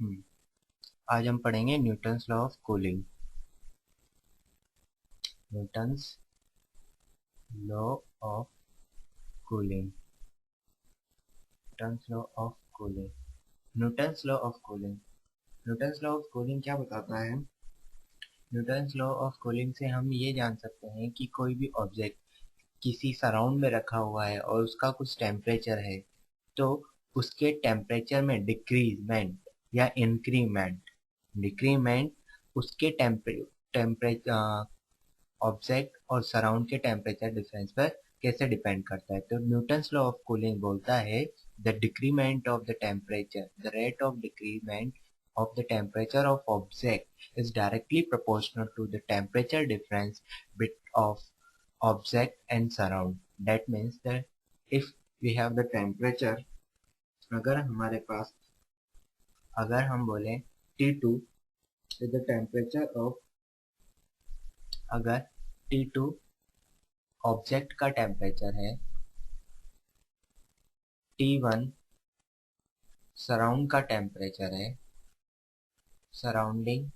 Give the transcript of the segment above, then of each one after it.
आज हम पढ़ेंगे Newton's law of cooling. Newton's law of cooling. Newton's law of cooling. Newton's law of cooling. Newton's law of cooling क्या बताता है? Newton's law of cooling से हम ये जान सकते हैं कि कोई भी ऑब्जेक्ट किसी सराउंड में रखा हुआ है और उसका कुछ टेम्परेचर है, तो उसके टेम्परेचर में डिक्रीजमेंट या इंक्रीमेंट, डिक्रीमेंट उसके टेम्परेचर ऑब्जेक्ट और सराउंड के टेम्परेचर डिफरेंस पर कैसे डिपेंड करता है। तो न्यूटन्स लॉ ऑफ कूलिंग बोलता है the decrement of the temperature, the rate of decrement of the temperature of object is directly proportional to the temperature difference bit of object and surround. That means that if we have the temperature, अगर हमारे पास, अगर हम बोले T2 is the temperature of, अगर T2 object का temperature है, T1 surround का temperature है, surrounding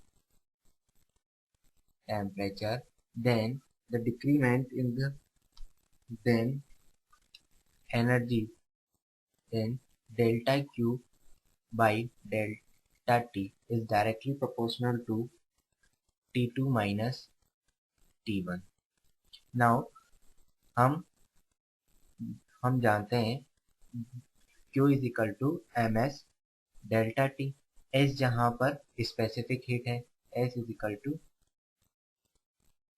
temperature, then the decrement in the, then energy, then delta Q by delta T is directly proportional to T2 minus T1. Now हम जानते हैं Q is equal to ms delta T. S जहाँ पर specific heat है, S is equal to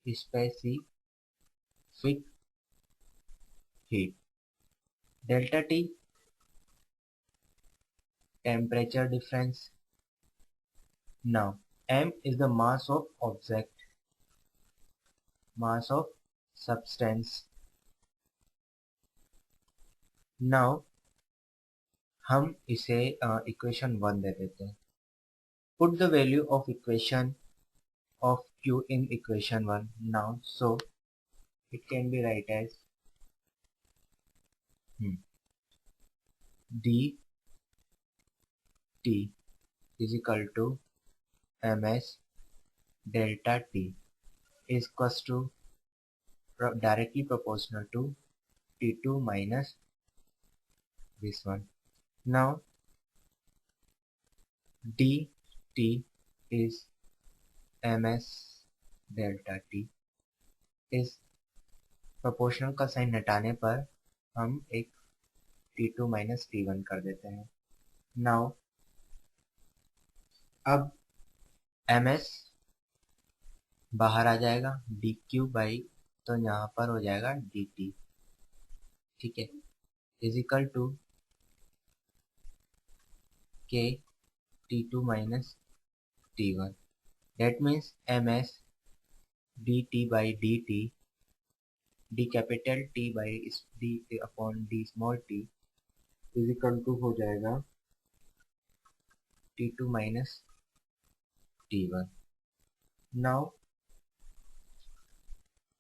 specific heat. Delta T temperature difference. Now m is the mass of object, mass of substance. Now हम इसे equation 1 दे देते हैं. Put the value of equation of Q in equation 1 now, so it can be write as dt is equal to ms delta T is equals to directly proportional to T2 minus this one. Now dt is ms delta T is proportional का sign हटाने पर हम एक T2 minus T1 कर देते हैं. Now अब ms बाहर आ जाएगा, dq बाई, तो यहाँ पर हो जाएगा dt, ठीक है, is equal to k T2 minus T1. That means ms dt by dt, d capital T by d upon d small t is equal to हो जाएगा T2 minus T1. Now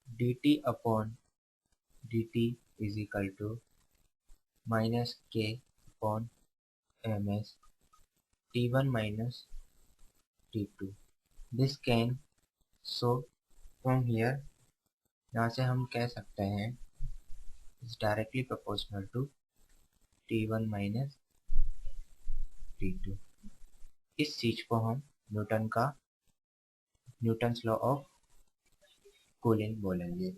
dt upon dt is equal to minus k upon ms T1 minus T2. This can, so from here, यहाँ से हम कह सकते हैं is directly proportional to T1 minus T2. इस चीज को हम न्यूटन्स लॉ ऑफ कूलिंग बोलेंगे.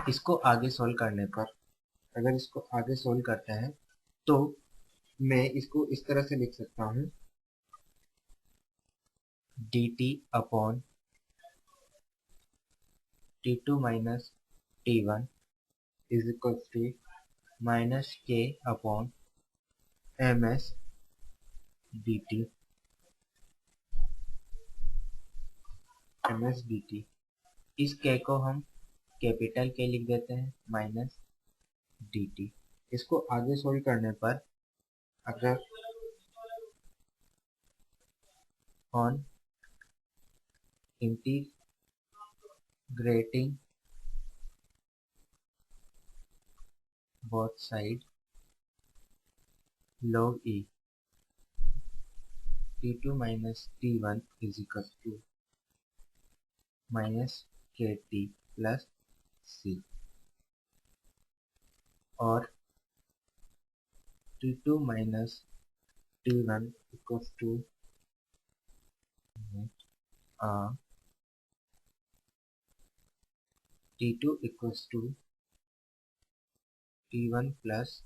इसको आगे सोल्व करने पर, अगर इसको आगे सोल्व करते हैं तो मैं इसको इस तरह से लिख सकता हूँ, dt upon T2 minus T1 is equal to minus k upon ms dt, इस k को हम कैपिटल के लिख देते हैं, माइनस dt. इसको आगे सोल्व करने पर, अगर on integrating both side log e, T2 minus T1 is equal to minus KT plus C, or T2 minus T1 equals to uh, T2 equals to T1 plus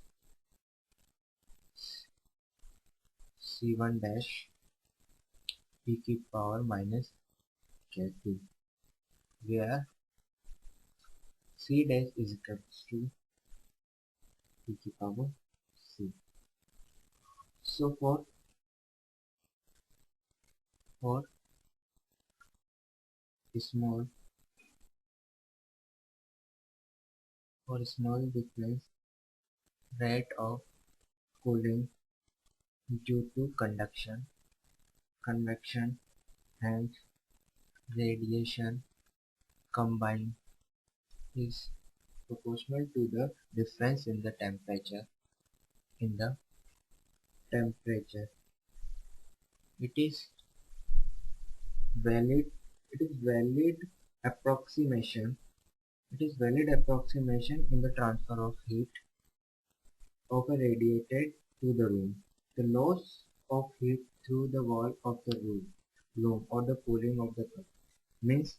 C1 dash e की power minus K2, where C dash is equal to e की power C. So for small difference rate of cooling due to convection and radiation combined is proportional to the difference in the temperature. It is valid it is valid approximation in the transfer of heat of a radiated to the room. The loss of heat through the wall of the room or the cooling of the cup means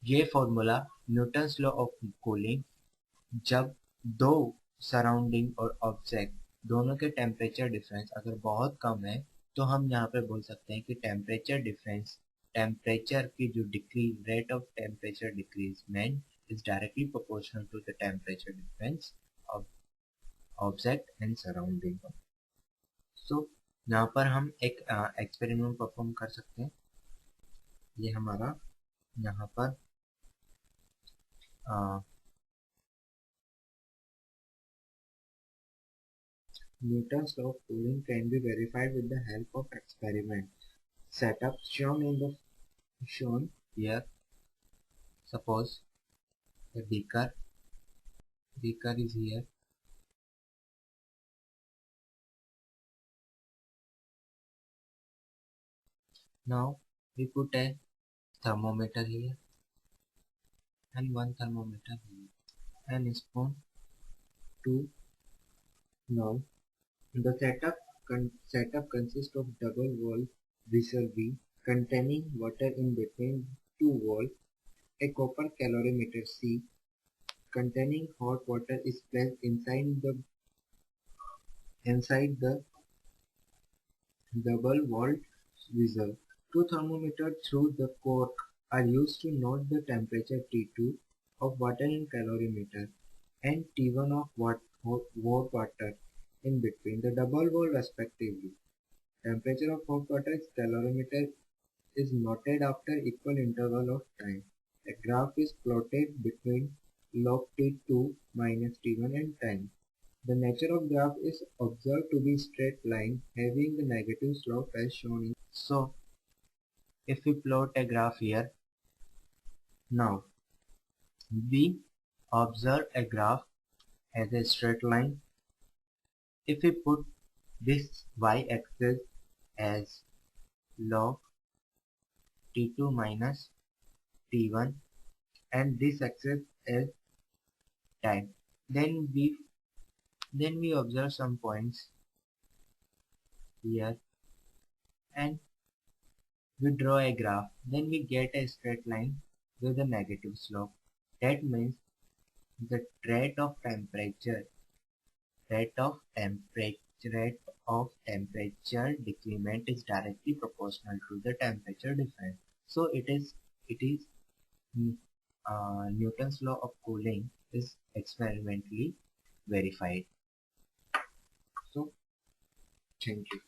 ये formula Newton's law of cooling जब दो surrounding और object दोनों के temperature difference अगर बहुत कम है तो हम यहाँ पे बोल सकते हैं कि टेम्परेचर की जो decrease rate of temperature decreasement is directly proportional to the temperature difference of object and surrounding. So यहाँ पर हम एक एक्सपेरिमेंट परफॉर्म कर सकते हैं. ये हमारा यहाँ पर Newton's law of cooling can be verified with the help of experiment setup shown here. Suppose the beaker is here. Now we put a thermometer here and one thermometer here and a spoon too. Now the setup consists of double wall vessel V containing water in between two walls. A copper calorimeter C containing hot water is placed inside the double-walled vessel. Two thermometers through the cork are used to note the temperature T2 of water in calorimeter and T1 of hot water in between the double wall respectively. Temperature of hot water in calorimeter is noted after equal interval of time. A graph is plotted between log T2 minus T1 and time. The nature of graph is observed to be straight line having the negative slope as shown in. So, if we plot a graph here, now we observe a graph as a straight line. If we put this y-axis as log T2 minus T1 and this axis as time, then we observe some points here and we draw a graph. Then we get a straight line with a negative slope. That means the rate of temperature decrement is directly proportional to the temperature difference. So it is Newton's law of cooling is experimentally verified. So thank you.